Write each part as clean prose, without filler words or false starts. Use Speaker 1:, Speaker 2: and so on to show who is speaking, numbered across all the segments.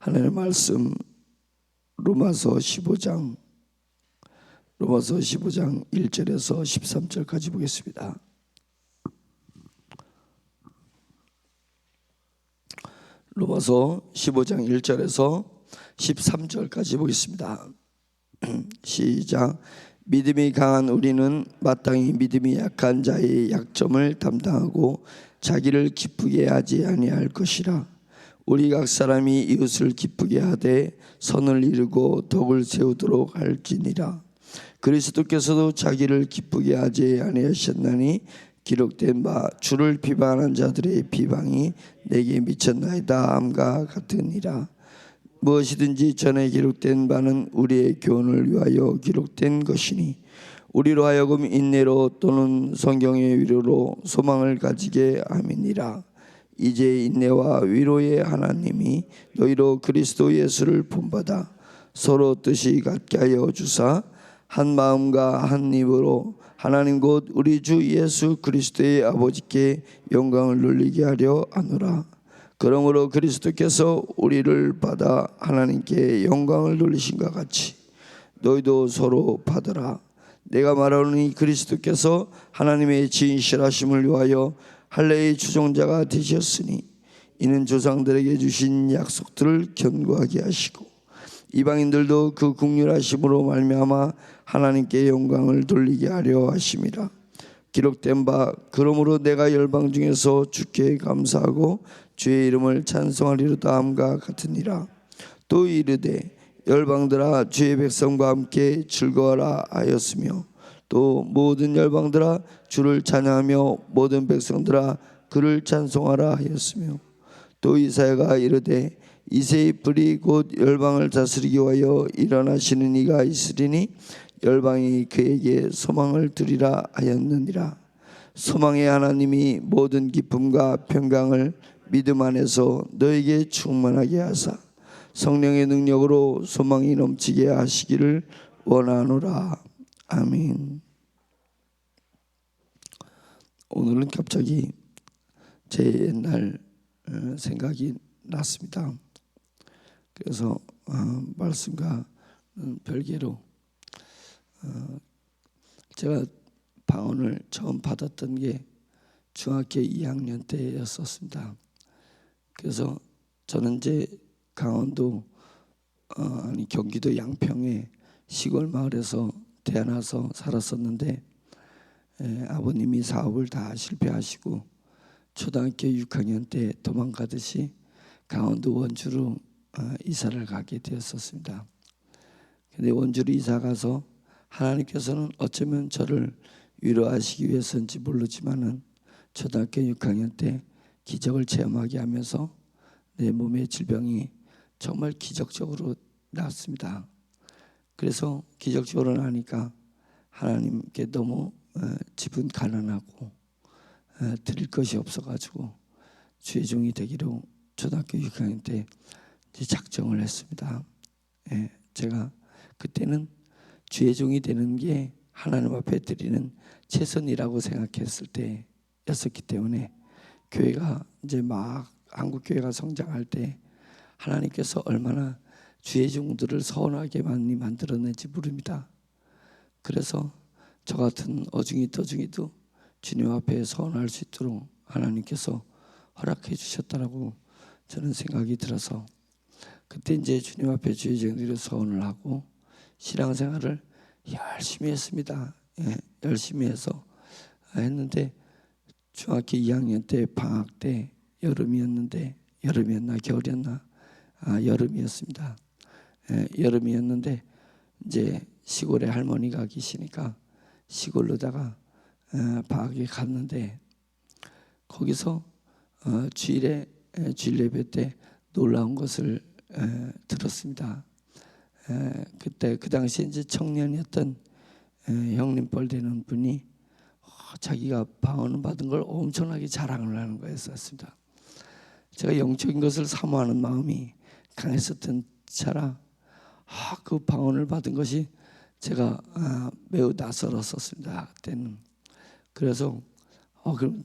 Speaker 1: 하나님의 말씀 로마서 15장 1절에서 13절까지 보겠습니다. 로마서 15장 1절에서 13절까지 보겠습니다. 시작. 믿음이 강한 우리는 마땅히 믿음이 약한 자의 약점을 담당하고 자기를 기쁘게 하지 아니할 것이라. 우리 각 사람이 이웃을 기쁘게 하되 선을 이루고 덕을 세우도록 할지니라. 그리스도께서도 자기를 기쁘게 하지 아니하셨나니 기록된 바 주를 비방하는 자들의 비방이 내게 미쳤나이다 함과 같으니라. 무엇이든지 전에 기록된 바는 우리의 교훈을 위하여 기록된 것이니 우리로 하여금 인내로 또는 성경의 위로로 소망을 가지게 함이니라. 이제 인내와 위로의 하나님이 너희로 그리스도 예수를 본받아 서로 뜻이 같게 하여 주사 한 마음과 한 입으로 하나님 곧 우리 주 예수 그리스도의 아버지께 영광을 돌리게 하려 하노라. 그러므로 그리스도께서 우리를 받아 하나님께 영광을 돌리신과 같이 너희도 서로 받으라. 내가 말하노니 그리스도께서 하나님의 진실하심을 위하여 할례의 추종자가 되셨으니 이는 조상들에게 주신 약속들을 견고하게 하시고 이방인들도 그 긍휼하심으로 말미암아 하나님께 영광을 돌리게 하려 하심이라. 기록된 바 그러므로 내가 열방 중에서 주께 감사하고 주의 이름을 찬송하리로다 함과 같으니라. 또 이르되 열방들아 주의 백성과 함께 즐거워라 하였으며 또 모든 열방들아 주를 찬양하며 모든 백성들아 그를 찬송하라 하였으며 또 이사야가 이르되 이새의 뿔이 곧 열방을 다스리기 위하여 일어나시는 이가 있으리니 열방이 그에게 소망을 두리라 하였느니라. 소망의 하나님이 모든 기쁨과 평강을 믿음 안에서 너에게 충만하게 하사 성령의 능력으로 소망이 넘치게 하시기를 원하노라. 아멘. 오늘은 갑자기 제 옛날 생각이 났습니다. 그래서 말씀과 별개로 제가 방언을 처음 받았던 게 중학교 2학년 때였었습니다. 그래서 저는 이제 강원도 경기도 양평의 시골 마을에서 태어나서 살았었는데 아버님이 사업을 다 실패하시고 초등학교 6학년 때 도망가듯이 강원도 원주로 이사를 가게 되었었습니다. 근데 원주로 이사 가서 하나님께서는 어쩌면 저를 위로하시기 위해서인지 모르지만은 초등학교 6학년 때 기적을 체험하게 하면서 내 몸의 질병이 정말 기적적으로 나았습니다. 그래서 기적적으로 나니까 하나님께 너무 집은 가난하고 드릴 것이 없어가지고 주의 종이 되기로 초등학교 6학년 때 작정을 했습니다. 제가 그때는 주의 종이 되는 게 하나님 앞에 드리는 최선이라고 생각했을 때였었기 때문에 교회가 이제 막 한국 교회가 성장할 때 하나님께서 얼마나 주의 종들을 서운하게 많이 만들었는지 모릅니다. 그래서 저 같은 어중이 떠중이도 주님 앞에 서원할 수 있도록 하나님께서 허락해 주셨다라고 저는 생각이 들어서 그때 이제 주님 앞에 주의 종들이 서원을 하고 신앙생활을 열심히 했습니다. 열심히 해서 했는데 중학교 2학년 때 방학 때 여름이었나 겨울이었나 여름이었습니다. 여름이었는데 이제 시골에 할머니가 계시니까 시골로다가 방학에 갔는데 거기서 주일 예배 때 놀라운 것을 들었습니다. 그때 그 당시에 이제 청년이었던 형님뻘 되는 분이 자기가 방언 받은 걸 엄청나게 자랑을 하는 거였습니다. 제가 영적인 것을 사모하는 마음이 강했었던 차라 그 방언을 받은 것이 제가 매우 낯설었었습니다. 그때는. 그래서 그럼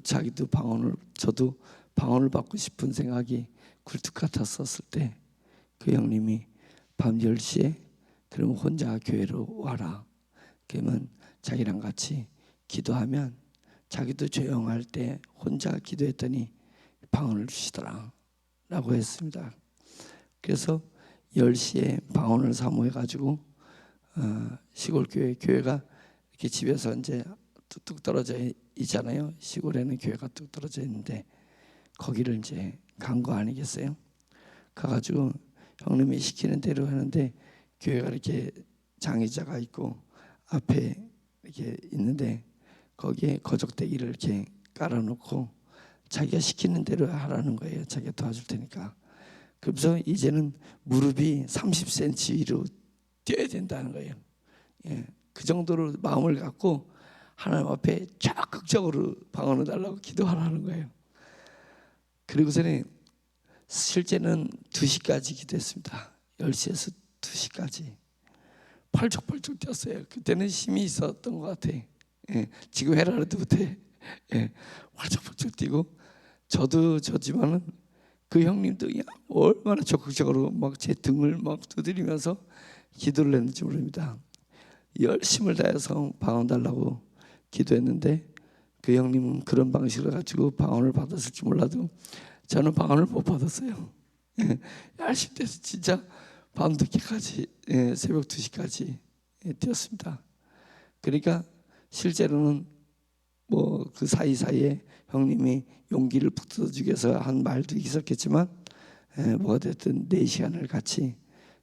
Speaker 1: 저도 방언을 받고 싶은 생각이 굴뚝 같았었을 때 그 형님이 밤 10시에 그러면 혼자 교회로 와라. 그러면 자기랑 같이 기도하면 자기도 조용할 때 혼자 기도했더니 방언을 주시더라 라고 했습니다. 그래서 10시에 방언을 사모해가지고 시골 교회가 이렇게 집에서 이제 뚝뚝 떨어져 있잖아요. 시골에는 교회가 뚝 떨어져 있는데 거기를 이제 간 거 아니겠어요? 가가지고 형님이 시키는 대로 하는데 교회가 이렇게 장의자가 있고 앞에 이렇게 있는데 거기에 거적대기를 이렇게 깔아놓고 자기가 시키는 대로 하라는 거예요. 자기가 도와줄 테니까. 그래서 이제는 무릎이 30cm 위로 뛰어야 된다는 거예요. 예, 그 정도로 마음을 갖고 하나님 앞에 적극적으로 방언을 달라고 기도하라는 거예요. 그리고서는 실제는 2시까지 기도했습니다. 10시에서 2시까지 펄쩍펄쩍 뛰었어요. 그때는 힘이 있었던 것 같아. 예, 지금 해라 해도 못해. 예, 펄쩍펄쩍 뛰고 저도 저지만은 그 형님도 얼마나 적극적으로 막 제 등을 막 두드리면서 기도를 했는지 모릅니다. 열심을 다해서 방언 달라고 기도했는데 그 형님은 그런 방식으로 가지고 방언을 받았을지 몰라도 저는 방언을 못 받았어요. 열심히 돼서 진짜 밤늦게까지 새벽 2시까지 뛰었습니다. 그러니까 실제로는 뭐 그 사이사이에 형님이 용기를 북돋아주기 위해서 한 말도 있었겠지만 뭐가 됐든 4시간을 같이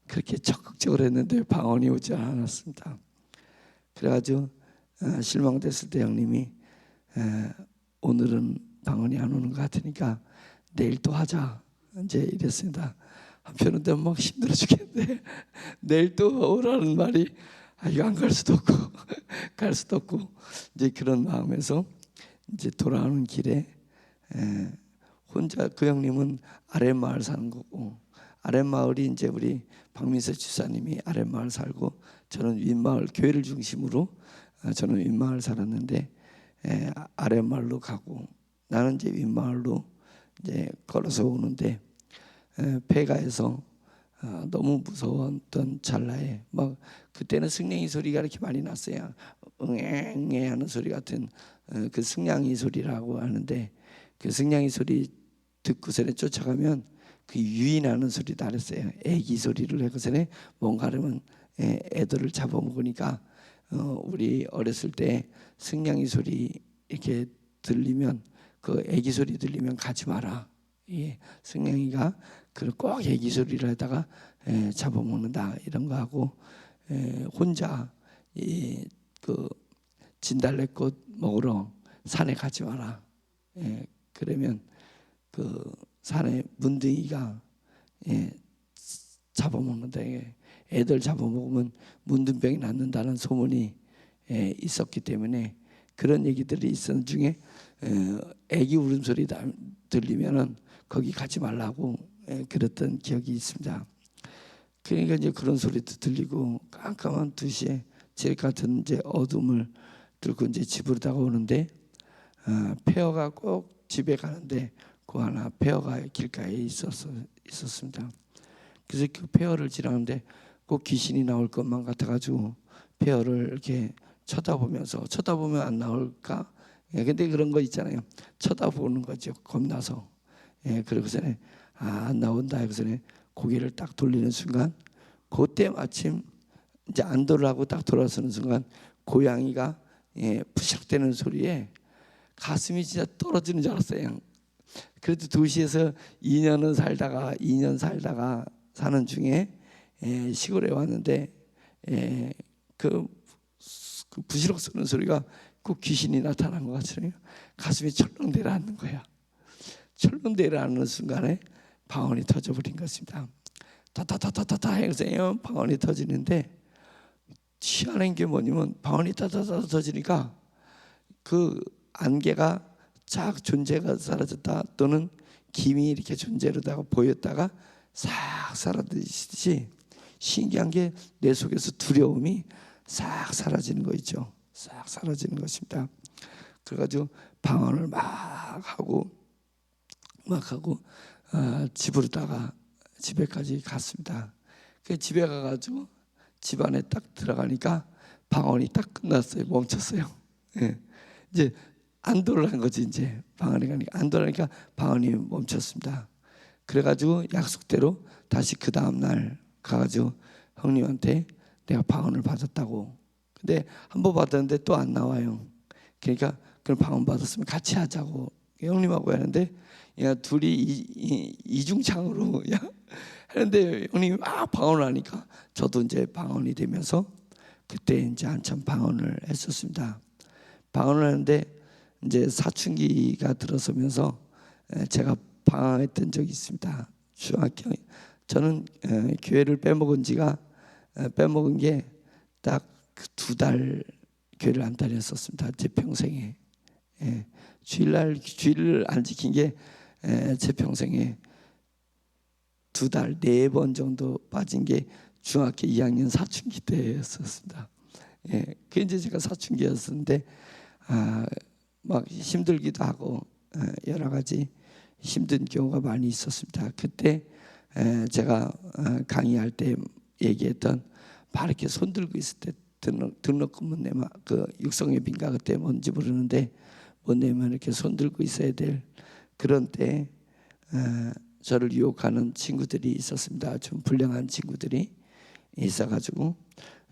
Speaker 1: 그렇게 적극적으로 했는데 방언이 오지 않았습니다. 그래가지고 실망됐을 때 형님이 오늘은 방언이 안 오는 것 같으니까 내일 또 하자 이제 이랬습니다. 한편으로는 막 힘들어 죽겠는데 내일 또 오라는 말이 이거 안 갈 수도 없고 갈 수도 없고 이제 그런 마음에서 이제 돌아오는 길에 혼자 그 형님은 아랫마을 사는 거고 아랫마을이 이제 우리 박민서 집사님이 아랫마을 살고 저는 윗마을 교회를 중심으로 저는 윗마을 살았는데 아랫마을로 가고 나는 이제 윗마을로 이제 걸어서 오는데 폐가에서 너무 무서웠던 찰나에 막 그때는 승냥이 소리가 이렇게 많이 났어요. 응애 하는 소리 같은 그 승냥이 소리라고 하는데 그 승냥이 소리 듣고서는 쫓아가면 그 유인하는 소리도 알았어요. 애기 소리를 해서는 뭔가 하면 애들을 잡아먹으니까 우리 어렸을 때 승냥이 소리 이렇게 들리면 그 애기 소리 들리면 가지 마라. 예, 승냥이가 꼭 애기 소리를 하다가 잡아먹는다 이런 거 하고 혼자 그 진달래꽃 먹으러 산에 가지 마라. 그러면 그 산에 문둥이가 잡아먹는다. 애들 잡아먹으면 문둥병이 낫는다는 소문이 있었기 때문에 그런 얘기들이 있었는 중에 애기 울음소리 들리면은 거기 가지 말라고 그랬던 기억이 있습니다. 그러니까 이제 그런 소리도 들리고 깜깜한 2시에 제 같은 이제 어둠을 들고 이제 집으로 다가오는데 폐허가 꼭 집에 가는데 그 하나 폐허가 길가에 있었습니다. 그래서 그 폐허를 지나는데 꼭 귀신이 나올 것만 같아가지고 폐허를 이렇게 쳐다보면 안 나올까? 근데 그런 거 있잖아요. 쳐다보는 거죠. 겁나서. 그러고서는 안 나온다. 그래서 고개를 딱 돌리는 순간 그때 마침 이제 안 돌아가고 딱 돌아서는 순간 고양이가 푸시럭대는 소리에 가슴이 진짜 떨어지는 줄 알았어요. 그래도 도시에서 2년 살다가 사는 중에 시골에 왔는데 그 부시럭 쏘는 소리가 꼭 귀신이 나타난 것 같아요. 가슴이 철렁 내려앉는 거야. 철렁 내려앉는 순간에 방언이 터져버린 것입니다. 타타타타타 해서 방언이 터지는데 희한한 게 뭐냐면 방언이 타타타 터지니까 그 안개가 쫙 존재가 사라졌다 또는 김이 이렇게 존재로다가 보였다가 싹 사라지듯이 신기한 게 내 속에서 두려움이 싹 사라지는 거 있죠. 싹 사라지는 것입니다. 그래가지고 방언을 막 하고 집으로다가 집에까지 갔습니다. 그 집에 가가지고 집 안에 딱 들어가니까 방언이 딱 끝났어요. 멈췄어요. 예. 이제 안도를 한 거지. 이제 방언이 가니까 안도를 하니까 방언이 멈췄습니다. 그래가지고 약속대로 다시 그 다음 날 가가지고 형님한테 내가 방언을 받았다고. 근데 한 번 받았는데 또 안 나와요. 그러니까 그럼 방언 받았으면 같이 하자고 형님하고 하는데 야 둘이 이중창으로 야 하는데 형님이 막 방언을 하니까 저도 이제 방언이 되면서 그때 이제 한참 방언을 했었습니다. 방언을 하는데 이제 사춘기가 들어서면서 제가 방황했던 적이 있습니다. 중학교 저는 교회를 빼먹은 게 딱 2달 교회를 안 다녔었습니다. 제 평생에. 주일을 안 지킨 게 제 평생에 2달 4번 정도 빠진 게 중학교 2학년 사춘기 때였었습니다. 그게 이제 제가 사춘기였었는데 막 힘들기도 하고 여러 가지 힘든 경우가 많이 있었습니다. 그때 제가 강의할 때 얘기했던 막 이렇게 손 들고 있을 때 등록금은 내면 그 육성예비인가 그때 뭔지 모르는데 뭐 내면 이렇게 손 들고 있어야 될 그런 때 저를 유혹하는 친구들이 있었습니다. 좀 불량한 친구들이 있어가지고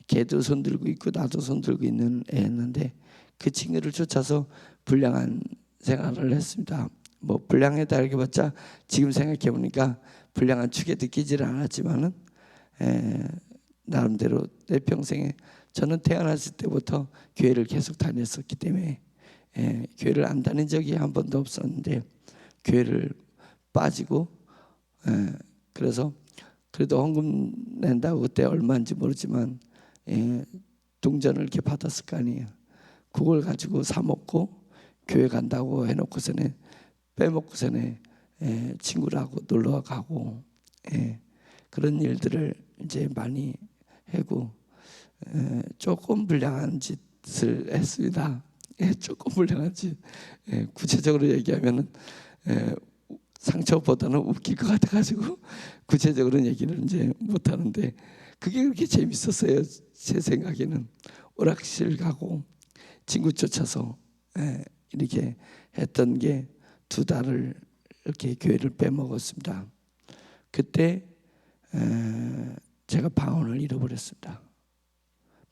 Speaker 1: 걔도 손 들고 있고 나도 손 들고 있는 애였는데 그 친구를 쫓아서 불량한 생활을 했습니다. 뭐 불량하다 이렇게 봤자 지금 생각해 보니까 불량한 축에 느끼지는 않았지만은 나름대로 내 평생에 저는 태어났을 때부터 교회를 계속 다녔었기 때문에 교회를 안 다닌 적이 한 번도 없었는데 교회를 빠지고 그래서 그래도 헌금 낸다고 그때 얼마인지 모르지만 동전을 이렇게 받았을 거 아니에요. 그걸 가지고 사 먹고 교회 간다고 해놓고서는 빼먹고서는 친구라고 놀러 가고 그런 일들을 이제 많이 하고 조금 불량한 짓을 했습니다. 조금 불량한 짓. 구체적으로 얘기하면은 상처보다는 웃길 것 같아가지고 구체적으로는 얘기를 이제 못 하는데 그게 그렇게 재밌었어요. 제 생각에는 오락실 가고 친구 쫓아서 이렇게 했던 게 2달을 이렇게 교회를 빼먹었습니다. 그때 제가 방언을 잃어버렸습니다.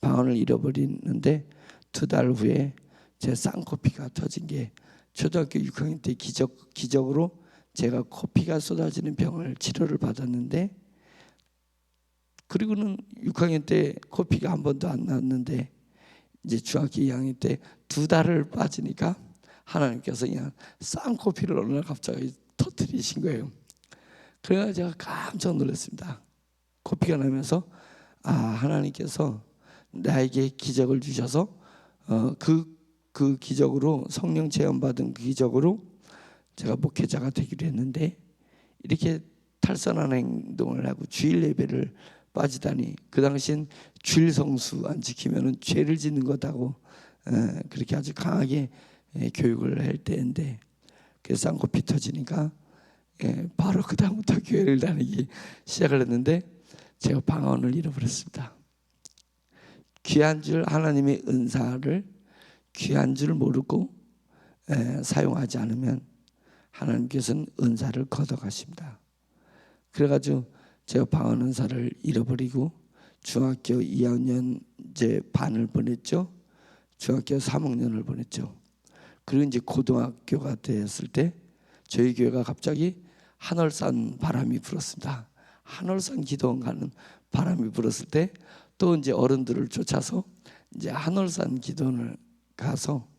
Speaker 1: 방언을 잃어버리는데 2달 후에 제 쌍코피가 터진 게 초등학교 6학년 때 기적으로 제가 코피가 쏟아지는 병을 치료를 받았는데 그리고는 6학년 때 코피가 한 번도 안 났는데 이제 중학교 2학년 때 2달을 빠지니까 하나님께서 그냥 쌍코피를 어느 날 갑자기 터뜨리신 거예요. 그래서 제가 깜짝 놀랐습니다. 코피가 나면서 하나님께서 나에게 기적을 주셔서 그 기적으로 성령 체험받은 그 기적으로 제가 목회자가 되기로 했는데 이렇게 탈선한 행동을 하고 주일 예배를 빠지다니 그 당시엔 주일 성수 안 지키면은 죄를 짓는 거다고 그렇게 아주 강하게 교육을 할 때인데 그 쌍코피 터지니까 바로 그 다음부터 교회를 다니기 시작을 했는데 제가 방언을 잃어버렸습니다. 귀한 줄 하나님의 은사를 귀한 줄 모르고 사용하지 않으면 하나님께서는 은사를 걷어가십니다. 그래가지고 제가 방언 은사를 잃어버리고 중학교 2학년 이제 반을 보냈죠. 중학교 3학년을 보냈죠. 그리고 이제 고등학교가 되었을 때 저희 교회가 갑자기 한월산 바람이 불었습니다. 한월산 기도원 가는 바람이 불었을 때 또 이제 어른들을 쫓아서 이제 한월산 기도원을 가서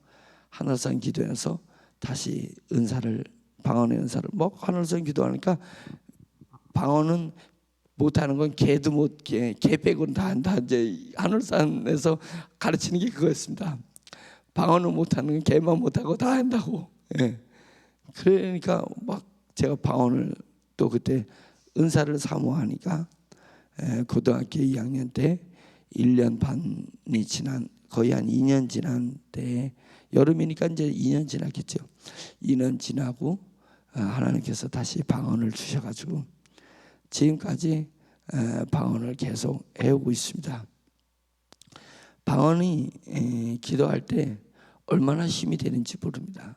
Speaker 1: 한월산 기도에서 다시 은사를 방언의 은사를 한월산 기도하니까 방언은 못하는 건 개도 못 개 빼고는 다 한다. 이제 한월산에서 가르치는 게 그거였습니다. 방언은 못하는 건 개만 못하고 다 한다고. 그러니까 막 제가 방언을 또 그때 은사를 사모하니까 고등학교 2학년 때 1년 반이 지난 거의 한 2년 지난 때 여름이니까 이제 2년 지났겠죠. 2년 지나고 하나님께서 다시 방언을 주셔가지고 지금까지 방언을 계속 해오고 있습니다. 방언이 기도할 때 얼마나 힘이 되는지 모릅니다.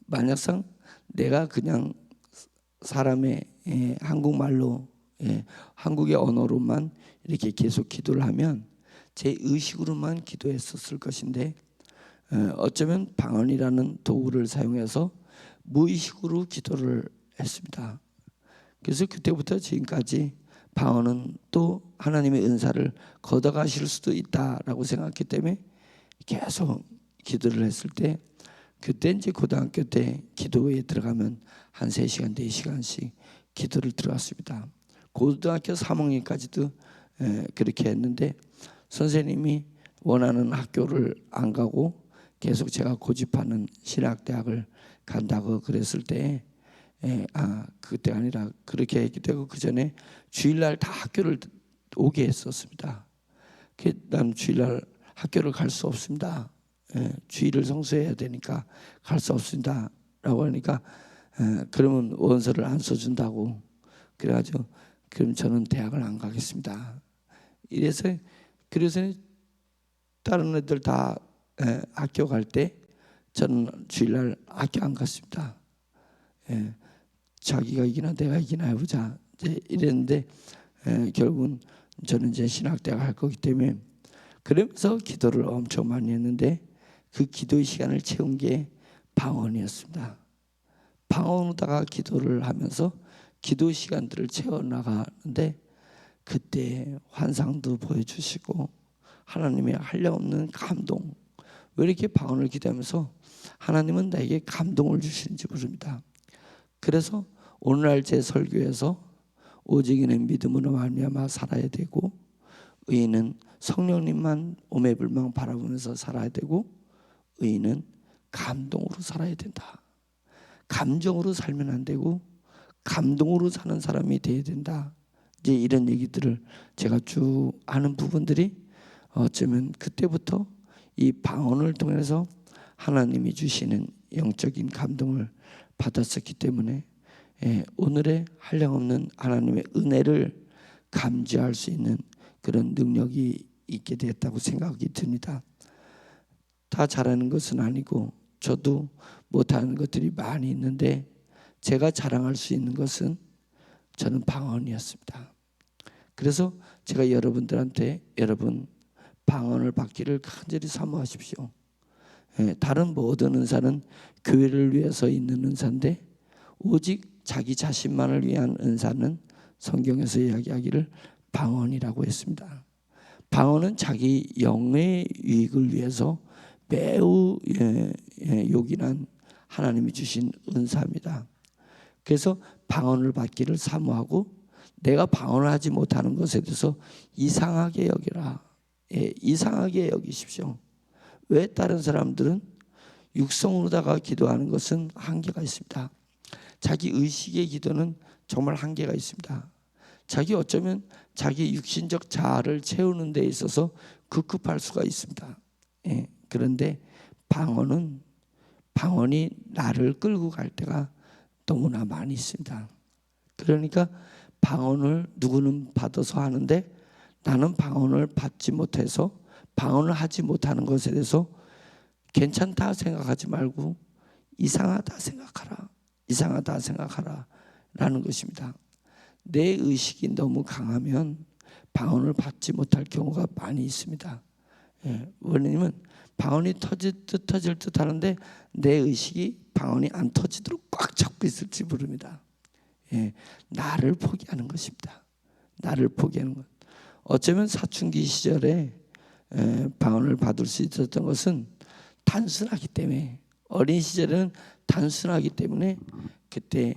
Speaker 1: 만약상 내가 그냥 사람의 한국말로 한국의 언어로만 이렇게 계속 기도를 하면 제 의식으로만 기도했었을 것인데 어쩌면 방언이라는 도구를 사용해서 무의식으로 기도를 했습니다. 그래서 그때부터 지금까지 방언은 또 하나님의 은사를 걷어가실 수도 있다라고 생각했기 때문에 계속 기도를 했을 때, 그때 이제 고등학교 때 기도에 들어가면 한 3시간, 4시간씩 기도를 들어갔습니다. 고등학교 3학년까지도 그렇게 했는데 선생님이 원하는 학교를 안 가고 계속 제가 고집하는 신학대학을 간다고 그랬을 때 그때 아니라 그렇게 했기 때문에 그 전에 주일날 다 학교를 오게 했었습니다. 난 주일날 학교를 갈 수 없습니다. 주일을 성수해야 되니까 갈 수 없습니다 라고 하니까 그러면 원서를 안 써준다고 그래가지고 그럼 저는 대학을 안 가겠습니다. 그래서 다른 애들 다 학교 갈 때 저는 주일날 학교 안 갔습니다. 자기가 이기나 내가 이기나 해보자 이제 이랬는데 결국은 저는 이제 신학대학 갈 거기 때문에 그러면서 기도를 엄청 많이 했는데 그 기도의 시간을 채운 게 방언이었습니다. 방언으로다가 기도를 하면서 기도 시간들을 채워나가는데 그때 환상도 보여주시고 하나님의 한량없는 감동, 왜 이렇게 방언을 기도하면서 하나님은 나에게 감동을 주시는지 모릅니다. 그래서 오늘날 제 설교에서 오직이는 믿음으로 말미암아 살아야 되고 의인은 성령님만 오매불망 바라보면서 살아야 되고 의인은 감동으로 살아야 된다. 감정으로 살면 안 되고 감동으로 사는 사람이 돼야 된다. 이제 이런 얘기들을 제가 쭉 하는 부분들이 어쩌면 그때부터 이 방언을 통해서 하나님이 주시는 영적인 감동을 받았었기 때문에 오늘의 한량없는 하나님의 은혜를 감지할 수 있는 그런 능력이 있게 되었다고 생각이 듭니다. 다 잘하는 것은 아니고 저도 못하는 것들이 많이 있는데 제가 자랑할 수 있는 것은 저는 방언이었습니다. 그래서 제가 여러분들한테 여러분 방언을 받기를 간절히 사모하십시오. 다른 모든 은사는 교회를 위해서 있는 은사인데 오직 자기 자신만을 위한 은사는 성경에서 이야기하기를 방언이라고 했습니다. 방언은 자기 영의 유익을 위해서 매우 요긴한 하나님이 주신 은사입니다. 그래서 방언을 받기를 사모하고 내가 방언을 하지 못하는 것에 대해서 이상하게 여기라. 이상하게 여기십시오. 왜 다른 사람들은 육성으로다가 기도하는 것은 한계가 있습니다. 자기 의식의 기도는 정말 한계가 있습니다. 자기 어쩌면 자기 육신적 자아를 채우는 데 있어서 급급할 수가 있습니다. 그런데 방언이 나를 끌고 갈 때가 너무나 많이 있습니다. 그러니까 방언을 누구는 받아서 하는데 나는 방언을 받지 못해서 방언을 하지 못하는 것에 대해서 괜찮다 생각하지 말고 이상하다 생각하라. 이상하다 생각하라 라는 것입니다. 내 의식이 너무 강하면 방언을 받지 못할 경우가 많이 있습니다. 왜냐하면 방언이 터질 듯 하는데 내 의식이 방언이 안 터지도록 꽉 잡고 있을지 모릅니다. 나를 포기하는 것입니다. 나를 포기하는 것. 어쩌면 사춘기 시절에 방언을 받을 수 있었던 것은 단순하기 때문에 어린 시절에는 단순하기 때문에 그때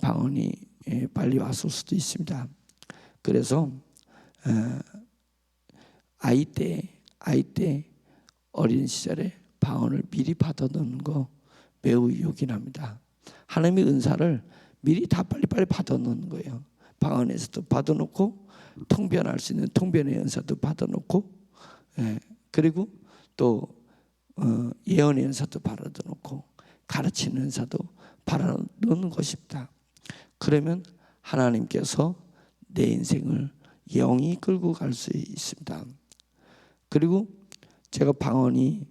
Speaker 1: 방언이 빨리 왔을 수도 있습니다. 그래서 아이 때 어린 시절에 방언을 미리 받아놓는 거 매우 요긴합니다. 하나님의 은사를 미리 다 빨리빨리 받아놓는 거예요. 방언에서도 받아놓고 통변할 수 있는 통변의 은사도 받아놓고 그리고 또 예언의 은사도 받아놓고 가르치는 은사도 받아놓는 것입니다. 그러면 하나님께서 내 인생을 영이 끌고 갈 수 있습니다. 그리고 제가 방언이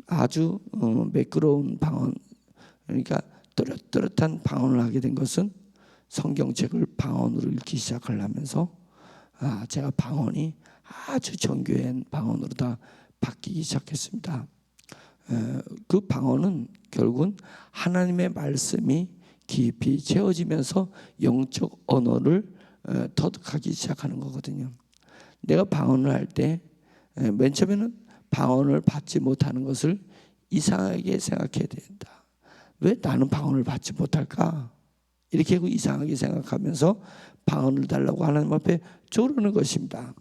Speaker 1: 아주 매끄러운 방언, 그러니까 또렷또렷한 방언을 하게 된 것은 성경책을 방언으로 읽기 시작하면서 제가 방언이 아주 정교한 방언으로 다 바뀌기 시작했습니다. 그 방언은 결국은 하나님의 말씀이 깊이 채워지면서 영적 언어를 터득하기 시작하는 거거든요. 내가 방언을 할 때 맨 처음에는 방언을 받지 못하는 것을 이상하게 생각해야 된다. 왜 나는 방언을 받지 못할까? 이렇게 이상하게 생각하면서 방언을 달라고 하나님 앞에 조르는 것입니다.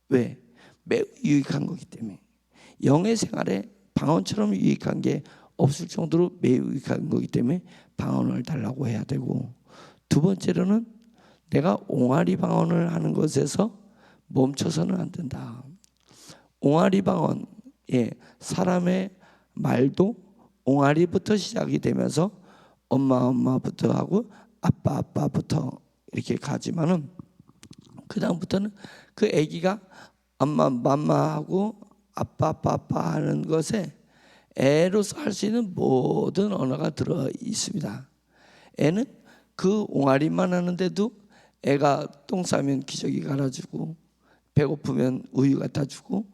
Speaker 1: 왜? 매우 유익한 거기 때문에. 영의 생활에 방언처럼 유익한 게 없을 정도로 매우 유익한 거기 때문에 방언을 달라고 해야 되고, 두 번째로는 내가 옹알이 방언을 하는 것에서 멈춰서는 안 된다. 옹알이 방언, 사람의 말도 옹알이부터 시작이 되면서 엄마부터 하고 아빠부터 이렇게 가지만은 그 다음부터는 그 아기가 엄마 하고 아빠 하는 것에 애로서 할 수 있는 모든 언어가 들어 있습니다. 애는 그 옹알이만 하는데도 애가 똥 싸면 기저귀 갈아주고, 배고프면 우유 갖다 주고,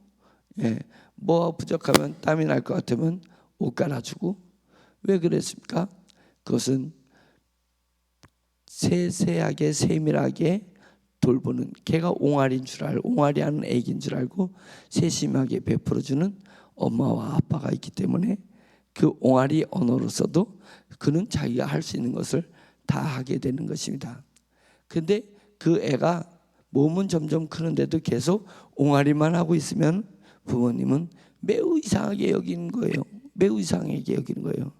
Speaker 1: 뭐 부족하면 땀이 날 것 같으면 옷 갈아주고. 왜 그랬습니까? 그것은 세세하게 세밀하게 돌보는, 걔가 옹알이인 줄 알고, 옹알이 하는 애기인 줄 알고 세심하게 베풀어주는 엄마와 아빠가 있기 때문에 그 옹알이 언어로서도 그는 자기가 할 수 있는 것을 다 하게 되는 것입니다. 근데 그 애가 몸은 점점 크는데도 계속 옹알이만 하고 있으면 부모님은 매우 이상하게 여기는 거예요. 매우 이상하게 여기는 거예요.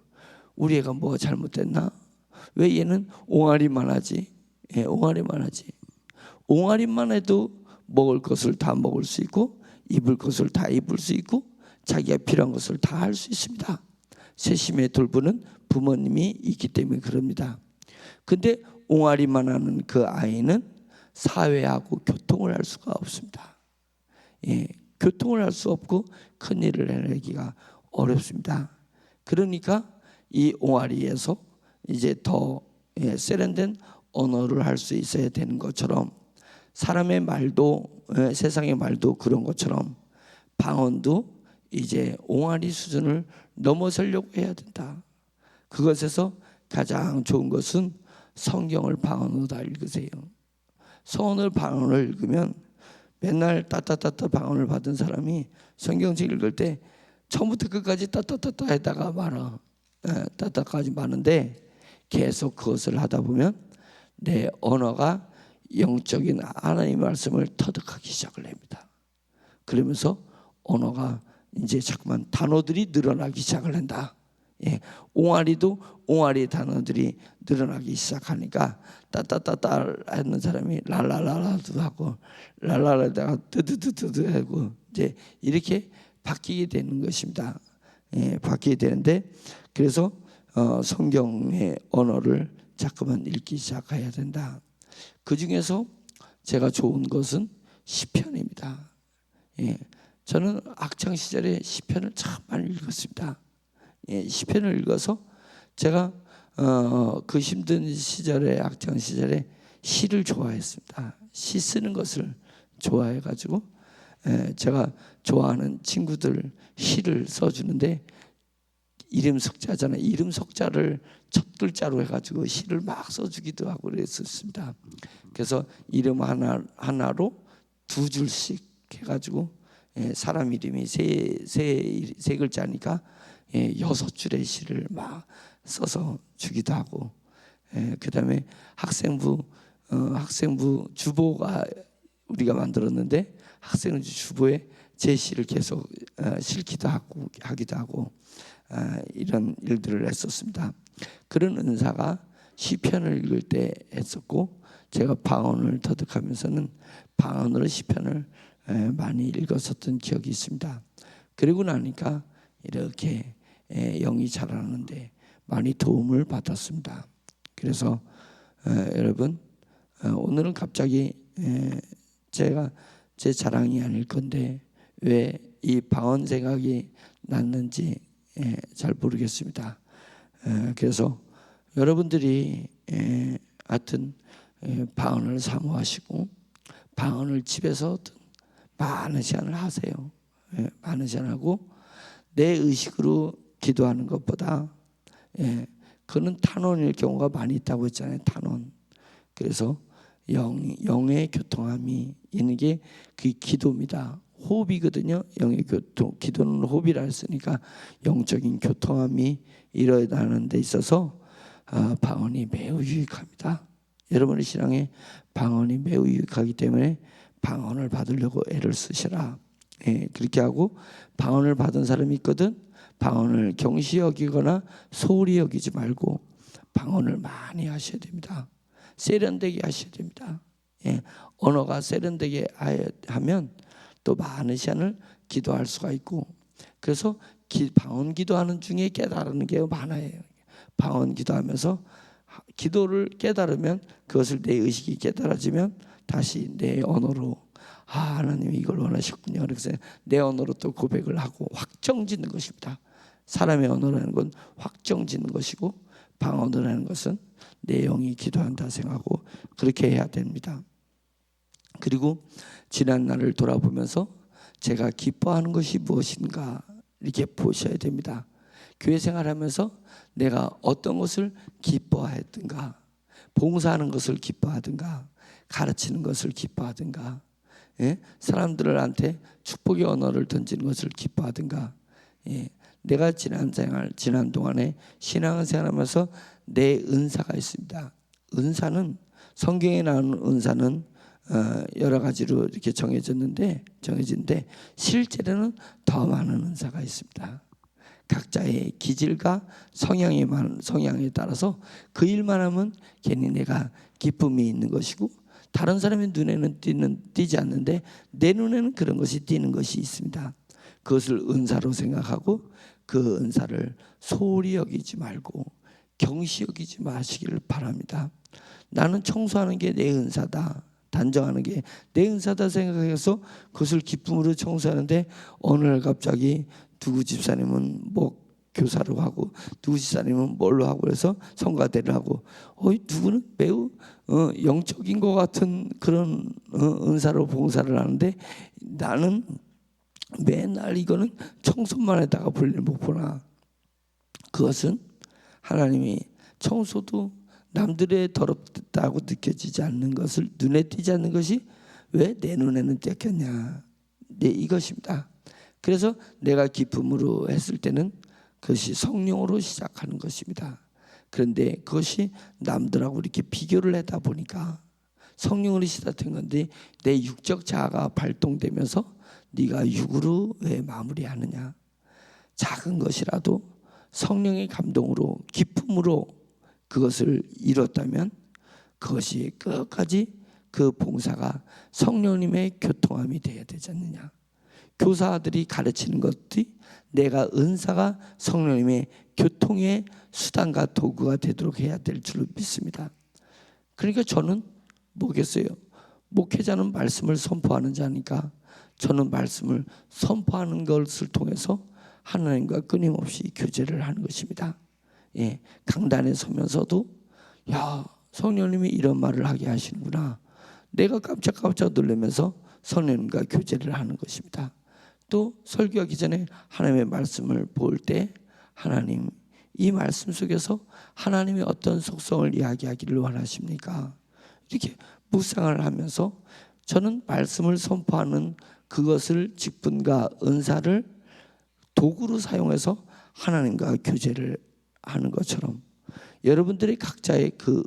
Speaker 1: 우리 애가 뭐가 잘못됐나? 왜 얘는 옹알이만 하지? 옹알이만 하지. 옹알이만 해도 먹을 것을 다 먹을 수 있고, 입을 것을 다 입을 수 있고, 자기가 필요한 것을 다 할 수 있습니다. 세심에 돌보는 부모님이 있기 때문에 그럽니다. 근데 옹알이만 하는 그 아이는 사회하고 교통을 할 수가 없습니다. 교통을 할 수 없고 큰 일을 해내기가 어렵습니다. 그러니까 이 옹알이에서 이제 더 세련된 언어를 할 수 있어야 되는 것처럼, 사람의 말도, 세상의 말도 그런 것처럼 방언도 이제 옹알이 수준을 넘어서려고 해야 된다. 그것에서 가장 좋은 것은 성경을 방언으로 다 읽으세요. 성경을 방언을 읽으면, 맨날 따따따따 방언을 받은 사람이 성경책 읽을 때 처음부터 끝까지 따따따따 했다가 말아. 따따까지 많은데 계속 그것을 하다 보면 내 언어가 영적인 하나님의 말씀을 터득하기 시작을 합니다. 그러면서 언어가 이제 자꾸만 단어들이 늘어나기 시작을 한다. 옹알이도 옹알이 단어들이 늘어나기 시작하니까 따따따따 하는 사람이 랄랄라라도 하고, 랄랄라다가 뜨드드드드 하고, 이제 이렇게 바뀌게 되는 것입니다. 바뀌게 되는데, 그래서 성경의 언어를 자꾸만 읽기 시작해야 된다. 그 중에서 제가 좋은 것은 시편입니다. 저는 학창 시절에 시편을 참 많이 읽었습니다. 시편을 읽어서 제가 그 힘든 시절에, 학창 시절에 시를 좋아했습니다. 시 쓰는 것을 좋아해가지고 제가 좋아하는 친구들 시를 써주는데, 이름 석자잖아요. 이름 석자를 첫 글자로 해가지고 시를 막 써주기도 하고 그랬었습니다. 그래서 이름 하나로 두 줄씩 해가지고, 사람 이름이 세 글자니까 6줄의 시를 막 써서 주기도 하고, 그다음에 학생부 주보가 우리가 만들었는데, 학생부 주보에 제 시를 계속 실기도 하기도 하고, 이런 일들을 했었습니다. 그런 은사가 시편을 읽을 때 했었고, 제가 방언을 터득하면서는 방언으로 시편을 많이 읽었었던 기억이 있습니다. 그리고 나니까 이렇게 영이 자라는데 많이 도움을 받았습니다. 그래서 여러분, 오늘은 갑자기 제가 제 자랑이 아닐 건데 왜 이 방언 생각이 났는지 잘 모르겠습니다. 그래서 여러분들이 하여튼 방언을 사모하시고 방언을 집에서 많은 시간을 하세요. 많은 시간을 하고 내 의식으로 기도하는 것보다 그는 탄원일 경우가 많이 있다고 했잖아요. 탄원. 그래서 영의 교통함이 있는 게 그 기도입니다. 호흡이거든요. 영의 교통, 기도는 호흡이라 했으니까 영적인 교통함이 일어나는 데 있어서 방언이 매우 유익합니다. 여러분의 신앙에 방언이 매우 유익하기 때문에 방언을 받으려고 애를 쓰시라. 그렇게 하고 방언을 받은 사람이 있거든. 방언을 경시 여기거나 소홀히 여기지 말고 방언을 많이 하셔야 됩니다. 세련되게 하셔야 됩니다. 언어가 세련되게 하면 또 많은 시간을 기도할 수가 있고, 그래서 방언 기도하는 중에 깨달는 게 많아요. 방언 기도하면서 기도를 깨달으면 그것을 내 의식이 깨달아지면 다시 내 언어로 하나님이 이걸 원하셨군요. 그래서 내 언어로 또 고백을 하고 확정짓는 것입니다. 사람의 언어라는 건 확정짓는 것이고 방언이라는 것은 내 영이 기도한다 생각하고 그렇게 해야 됩니다. 그리고 지난 날을 돌아보면서 제가 기뻐하는 것이 무엇인가 이렇게 보셔야 됩니다. 교회 생활하면서 내가 어떤 것을 기뻐했든가, 봉사하는 것을 기뻐하든가, 가르치는 것을 기뻐하든가, 사람들한테 축복의 언어를 던지는 것을 기뻐하든가, 내가 지난 동안에 신앙생활하면서 내 은사가 있습니다. 은사는 성경에 나오는 은사는 여러 가지로 이렇게 정해졌는데 실제로는 더 많은 은사가 있습니다. 각자의 기질과 성향에 따라서 그 일만 하면 괜히 내가 기쁨이 있는 것이고 다른 사람의 눈에는 띄지 않는데 내 눈에는 그런 것이 띄는 것이 있습니다. 그것을 은사로 생각하고 그 은사를 소홀히 여기지 말고 경시 여기지 마시기를 바랍니다. 나는 청소하는 게 내 은사다, 단정하는 게 내 은사다 생각해서 그것을 기쁨으로 청소하는데 어느 날 갑자기 누구 집사님은 뭐 교사로 하고 누구 집사님은 뭘로 하고 그래서 성가대를 하고 누구는 매우 영적인 것 같은 그런 은사로 봉사를 하는데 나는 맨날 이거는 청소만 하다가 볼일 못 보나. 그것은 하나님이 청소도 남들의 더럽다고 느껴지지 않는 것을 눈에 띄지 않는 것이 왜 내 눈에는 띄었냐. 이것입니다. 그래서 내가 기쁨으로 했을 때는 그것이 성령으로 시작하는 것입니다. 그런데 그것이 남들하고 이렇게 비교를 하다 보니까 성령으로 시작된 건데 내 육적 자아가 발동되면서 네가 육으로 왜 마무리하느냐. 작은 것이라도 성령의 감동으로 기쁨으로 그것을 이뤘다면 그것이 끝까지 그 봉사가 성령님의 교통함이 되어야 되지 않느냐. 교사들이 가르치는 것들이 내가 은사가 성령님의 교통의 수단과 도구가 되도록 해야 될 줄로 믿습니다. 그러니까 저는 뭐겠어요? 목회자는 말씀을 선포하는 자니까 저는 말씀을 선포하는 것을 통해서 하나님과 끊임없이 교제를 하는 것입니다. 강단에 서면서도 야, 성령님이 이런 말을 하게 하시는구나. 내가 깜짝깜짝 놀라면서 성령님과 교제를 하는 것입니다. 또 설교하기 전에 하나님의 말씀을 볼 때 하나님 이 말씀 속에서 하나님의 어떤 속성을 이야기하기를 원하십니까? 이렇게 묵상을 하면서 저는 말씀을 선포하는 그것을 직분과 은사를 도구로 사용해서 하나님과 교제를 하는 것처럼 여러분들이 각자의 그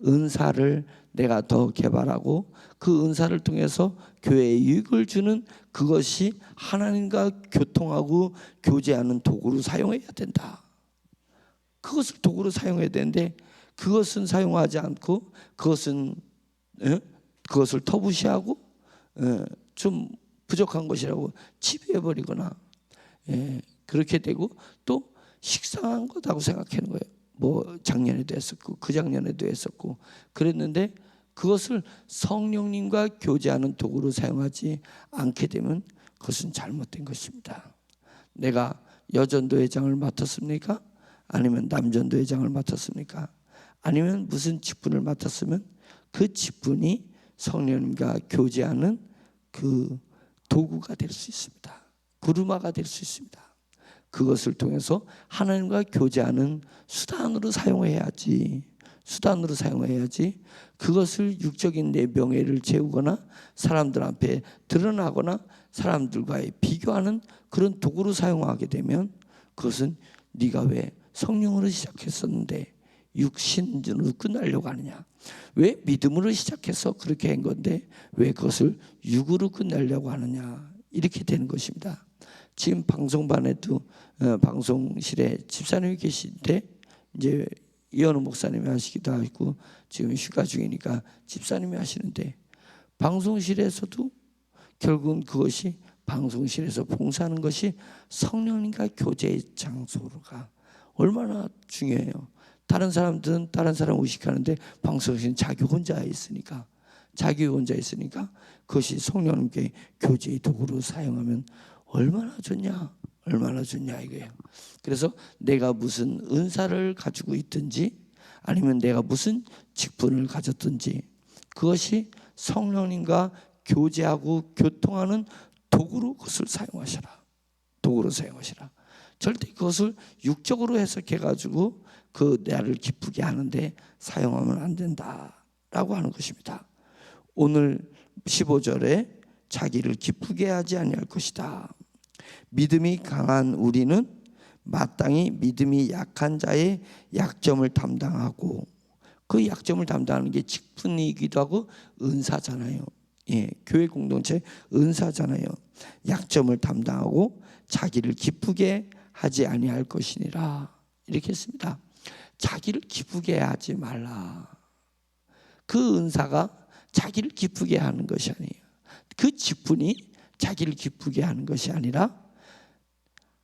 Speaker 1: 은사를 내가 더 개발하고 그 은사를 통해서 교회에 유익을 주는 그것이 하나님과 교통하고 교제하는 도구로 사용해야 된다. 그것을 도구로 사용해야 되는데 그것은 사용하지 않고 그것을 터부시하고 좀 부족한 것이라고 치부해버리거나 그렇게 되고 또 식상한 거다고 생각하는 거예요. 뭐 작년에도 했었고 그 작년에도 했었고 그랬는데 그것을 성령님과 교제하는 도구로 사용하지 않게 되면 그것은 잘못된 것입니다. 내가 여전도회장을 맡았습니까? 아니면 남전도회장을 맡았습니까? 아니면 무슨 직분을 맡았으면 그 직분이 성령님과 교제하는 그 도구가 될 수 있습니다. 구루마가 될 수 있습니다. 그것을 통해서 하나님과 교제하는 수단으로 사용해야지. 그것을 육적인 내 명예를 채우거나 사람들 앞에 드러나거나 사람들과의 비교하는 그런 도구로 사용하게 되면 그것은 네가 왜 성령으로 시작했었는데 육신으로 끝나려고 하느냐, 왜 믿음으로 시작해서 그렇게 한 건데 왜 그것을 육으로 끝내려고 하느냐, 이렇게 되는 것입니다. 지금 방송반에도 방송실에 집사님이 계신데 이제 이현우 목사님이 하시기도 하고 지금 휴가 중이니까 집사님이 하시는데, 방송실에서도 결국은 그것이 방송실에서 봉사하는 것이 성령님과 교제의 장소가 얼마나 중요해요. 다른 사람들은 다른 사람 의식하는데 방송실은 자기 혼자 있으니까 그것이 성령님께 교제의 도구로 사용하면 얼마나 좋냐 이거예요. 그래서 내가 무슨 은사를 가지고 있든지 아니면 내가 무슨 직분을 가졌든지 그것이 성령님과 교제하고 교통하는 도구로 그것을 사용하시라. 절대 그것을 육적으로 해석해가지고 그 나를 기쁘게 하는데 사용하면 안 된다라고 하는 것입니다. 오늘 15절에 자기를 기쁘게 하지 아니할 것이다. 믿음이 강한 우리는 마땅히 믿음이 약한 자의 약점을 담당하고, 그 약점을 담당하는 게 직분이기도 하고 은사잖아요. 교회 공동체 은사잖아요. 약점을 담당하고 자기를 기쁘게 하지 아니할 것이니라, 이렇게 했습니다. 자기를 기쁘게 하지 말라. 그 은사가 자기를 기쁘게 하는 것이 아니에요. 그 직분이 자기를 기쁘게 하는 것이 아니라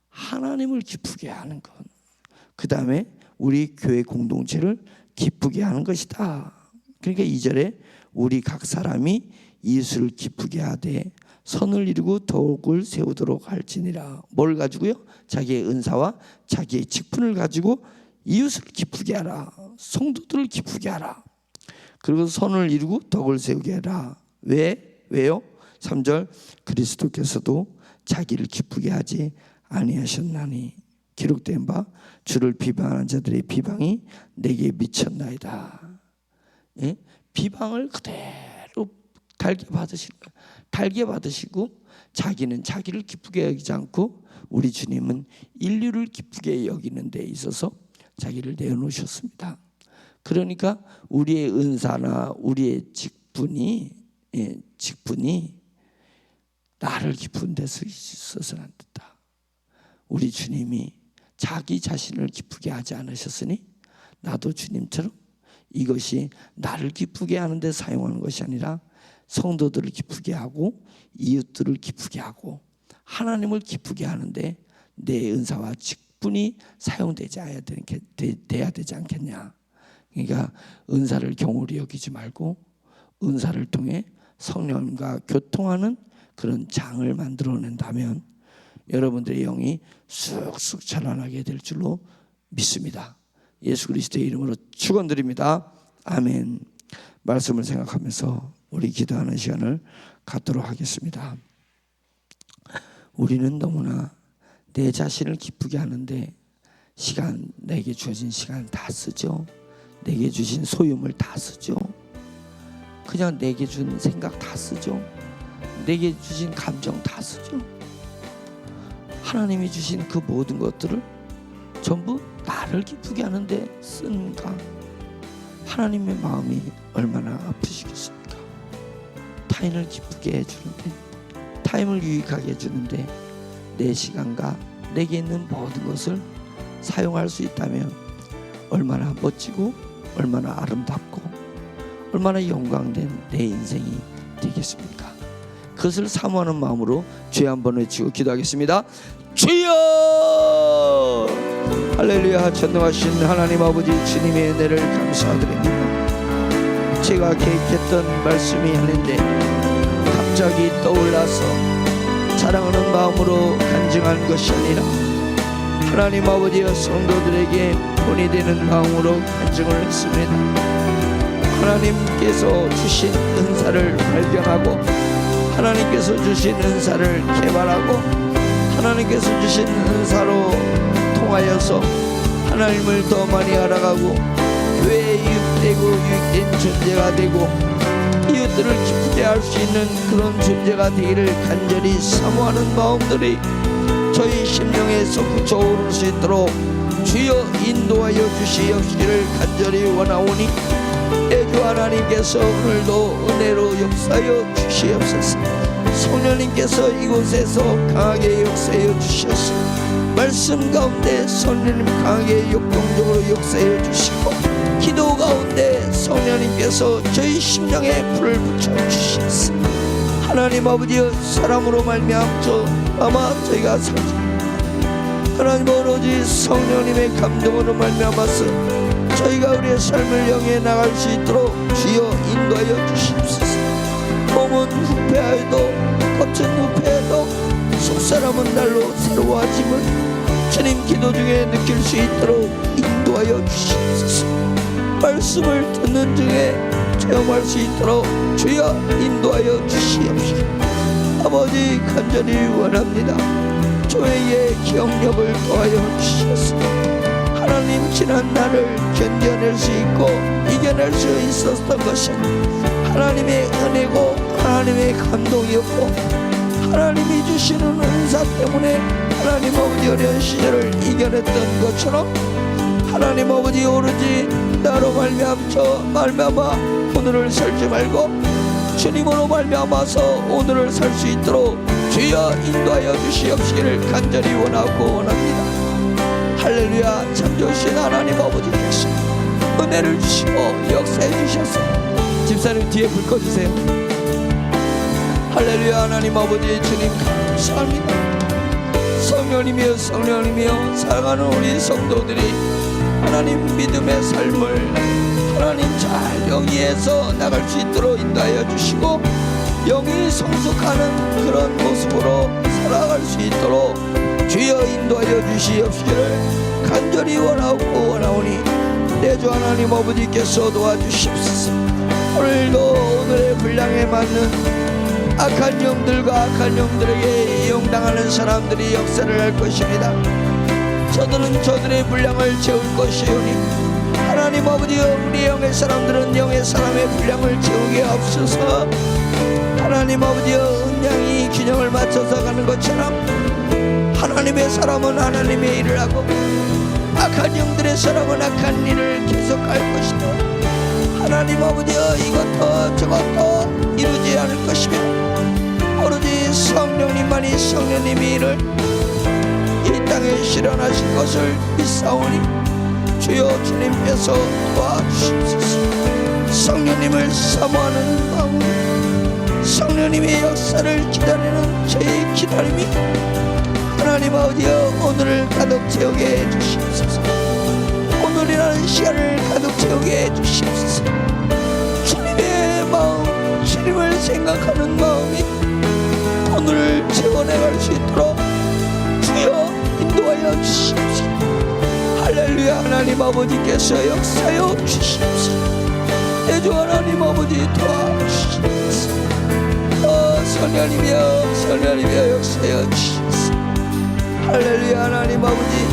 Speaker 1: 하나님을 기쁘게 하는 것, 그 다음에 우리 교회 공동체를 기쁘게 하는 것이다. 그러니까 2절에 우리 각 사람이 이웃을 기쁘게 하되 선을 이루고 덕을 세우도록 할지니라. 뭘 가지고요? 자기의 은사와 자기의 직분을 가지고 이웃을 기쁘게 하라. 성도들을 기쁘게 하라. 그리고 선을 이루고 덕을 세우게 하라. 왜요? 3절 그리스도께서도 자기를 기쁘게 하지 아니하셨나니 기록된 바 주를 비방하는 자들의 비방이 내게 미쳤나이다. 비방을 그대로 달게 받으시고 자기는 자기를 기쁘게 여기지 않고 우리 주님은 인류를 기쁘게 여기는 데 있어서 자기를 내어놓으셨습니다. 그러니까 우리의 은사나 우리의 직분이 나를 기쁜 데서 있어서는 안 된다. 우리 주님이 자기 자신을 기쁘게 하지 않으셨으니 나도 주님처럼 이것이 나를 기쁘게 하는 데 사용하는 것이 아니라 성도들을 기쁘게 하고 이웃들을 기쁘게 하고 하나님을 기쁘게 하는데 내 은사와 직분이 사용돼야 되지 않겠냐. 그러니까 은사를 경홀히 여기지 말고 은사를 통해 성령과 교통하는 그런 장을 만들어낸다면 여러분들의 영이 쑥쑥 자라나게 될 줄로 믿습니다. 예수 그리스도의 이름으로 축원드립니다. 아멘. 말씀을 생각하면서 우리 기도하는 시간을 갖도록 하겠습니다. 우리는 너무나 내 자신을 기쁘게 하는데 내게 주어진 시간을 다 쓰죠. 내게 주신 소유물 다 쓰죠. 그냥 내게 준 생각 다 쓰죠. 내게 주신 감정 다 쓰죠. 하나님이 주신 그 모든 것들을 전부 나를 기쁘게 하는데 쓴가? 하나님의 마음이 얼마나 아프시겠습니까? 타인을 기쁘게 해주는데, 타인을 유익하게 해주는데 내 시간과 내게 있는 모든 것을 사용할 수 있다면 얼마나 멋지고 얼마나 아름답고 얼마나 영광된 내 인생이 되겠습니까? 그것을 사모하는 마음으로 주여 한번 외치고 기도하겠습니다. 주여! 할렐루야. 전능하신 하나님 아버지 주님의 은혜를 감사드립니다. 모세가 계획했던 말씀이 있는데 갑자기 떠올라서 자랑하는 마음으로 간증한 것이 아니라 하나님 아버지와 성도들에게 본이 되는 마음으로 간증을 했습니다. 하나님께서 주신 은사를 발견하고 하나님께서 주신 은사를 개발하고 하나님께서 주신 은사로 통하여서 하나님을 더 많이 알아가고 교회에 유익되고 유익된 존재가 되고 이웃들을 기쁘게 할 수 있는 그런 존재가 되기를 간절히 사모하는 마음들이 저희 심령에 솟구쳐 오를 수 있도록 주여 인도하여 주시옵시기를 간절히 원하오니 주 하나님께서 오늘도 은혜로 역사하여 주시옵소서. 성령님께서 이곳에서 강하게 역사하여 주셔서 말씀 가운데 성령님 강하게 역동적으로 역사하여 주시고 기도 가운데 성령님께서 저희 심령에 불을 붙여 주시옵소서. 하나님 아버지여 사람으로 말미암아 아마 저희가 살지 하나님 오로지 성령님의 감동으로 말미암아서 저희가 우리의 삶을 영해 나갈 수 있도록 주여 인도하여 주시옵소서. 몸은 후패하여도 겉은 후패해도 속사람은 날로 새로워짐을 주님 기도 중에 느낄 수 있도록 인도하여 주시옵소서. 말씀을 듣는 중에 체험할 수 있도록 주여 인도하여 주시옵시고 아버지 간절히 원합니다. 교회의 기억력을 더하여 주시옵소서. 하나님 지난 날을 견뎌낼 수 있고 이겨낼 수 있었던 것은 하나님의 은혜고 하나님의 감동이었고 하나님이 주시는 은사 때문에 하나님 아버지 어려운 시절을 이겨냈던 것처럼 하나님 아버지 오로지 나로 말미암아 오늘을 살지 말고 주님으로 말미암아서 오늘을 살 수 있도록 주여 인도하여 주시옵시기를 간절히 원하고 원합니다. 할렐루야. 참 좋으신 하나님 아버지 되시 은혜를 주시고 역사해 주셔서 집사님 뒤에 불 꺼주세요. 할렐루야. 하나님 아버지 주님 감사합니다. 성령님이여 성령님이여 사랑하는 우리 성도들이 하나님 믿음의 삶을 하나님 잘 영위해서 나갈 수 있도록 인도하여 주시고 영이 성숙하는 그런 모습으로 살아갈 수 있도록 주여 인도하여 주시옵시기를 간절히 원하고 원하오니 내 주 하나님 아버지께서 도와주시옵소서. 오늘도 오늘의 분량에 맞는 악한 영들과 악한 영들에게 이용당하는 사람들이 역사를 할 것입니다. 저들은 저들의 분량을 채울 것이오니 하나님 아버지여 우리 영의 사람들은 영의 사람의 분량을 채우게 없소서. 하나님 아버지여 은양이 균형을 맞춰서 가는 것처럼 하나님의 사람은 하나님의 일을 하고 악한 영들의 사람은 악한 일을 계속할 것이다. 하나님 아버지여 이것도 저것도 이루지 않을 것이며 오로지 성령님만이 성령님의 일을 이 땅에 실현하실 것을 믿사오니 주여 주님께서 도와주시옵소서. 성령님을 사모하는 마음 성령님의 역사를 기다리는 저의 기다림이 하나님 아버지여 오늘을 가득 채우게 해주시옵소서. 오늘이라는 시간을 가득 채우게 해주시옵소서. 주님의 마음 주님을 생각하는 마음이 오늘을 채워내갈 수 있도록 주여 인도하여 주시옵소서. 할렐루야. 하나님 아버지께서 역사하여 주시옵소서. 내 주 하나님 아버지 도와주시옵소서. 성령님이여 성령님이여 역사하여 주시옵소서. 할렐루야. 하나님 아버지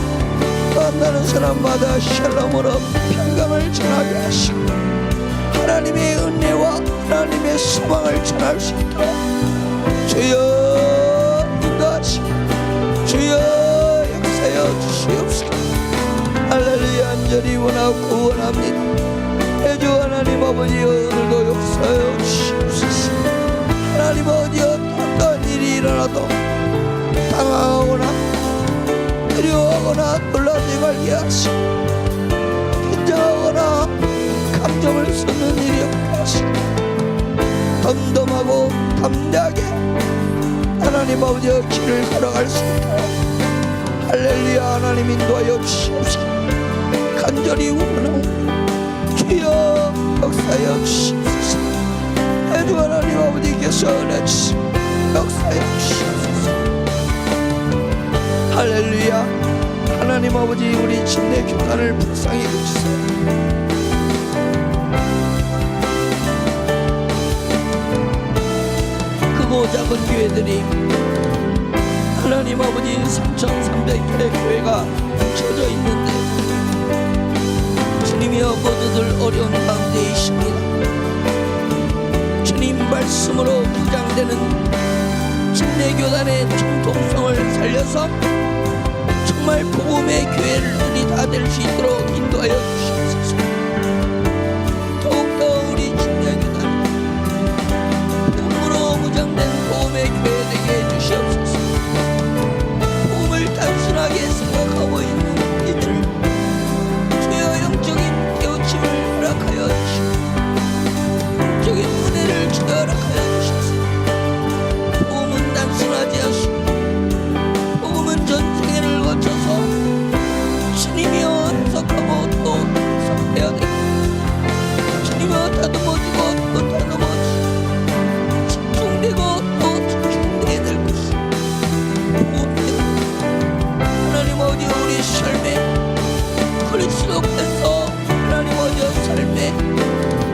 Speaker 1: 만나는 사람마다 샬롬으로 평강을 전하게 하시고 하나님의 은혜와 하나님의 소망을 전할 수 있도록 주여 인도하시고 주여 역사하여 주시옵소서. 할렐루야. 간절히 원하고 원합니다. 내 주 하나님 아버지 오늘도 역사하여 주시옵소서. 하나님 아버지 어떤 일이 일어나도 당황하거나 두려워하거나 놀라지 말게 하시고 긴장하거나 감정을 쏟는 일이 없게 하시고 덤덤하고 담대하게 하나님 아버지의 길을 걸어갈 수 있도록 할렐루야. 하나님 인도하여 주시옵소서. 간절히 원하옵니다. 주여 역사여 주시옵소서. 해도 하나님 아버지께서 은혜 주시고 역사여 주시옵소서. 할렐루야. 하나님 아버지, 우리 침례 교단을 불쌍히 여기시옵소서. 크고 작은 교회들이 하나님 아버지 3,300개 교회가 뭉쳐져 있는데 주님이여 모두들 어려운 가운데 있습니다. 주님 말씀으로 무장되는 침례교단의 정통성을 살려서 정말 복음의 교회를 우리 다 될 수 있도록 인도하여 주시옵소서. 더욱더 우리 침례교단 복음으로 무장된 복음의 교회 되게 해주시옵소서. 복음을 단순하게 생각하고 있는 이들 주여 영적인 깨우침을 허락하여 주시고 영적인 은혜를 주여 허락하여 주시옵소서. 복음은 단순하지 않습니다. 복음은 전생애를 거쳐서 주님이여 해석하고 또 해석해야 됩니다. 주님이여 다듬어지고 또 다듬어지고 집중되고 또 집중돼야 될 것입니다. 하나님 아버지, 우리 삶에 그리스도께서 하나님 아버지 삶에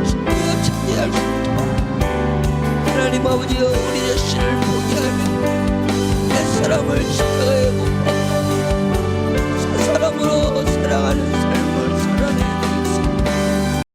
Speaker 1: 주님이여 참여할 수 있도록 하나님 아버지여 우리 자신을 포기하며 내 사람을 십자가에 못 박아 새 사람으로 살아가는 삶을 살아내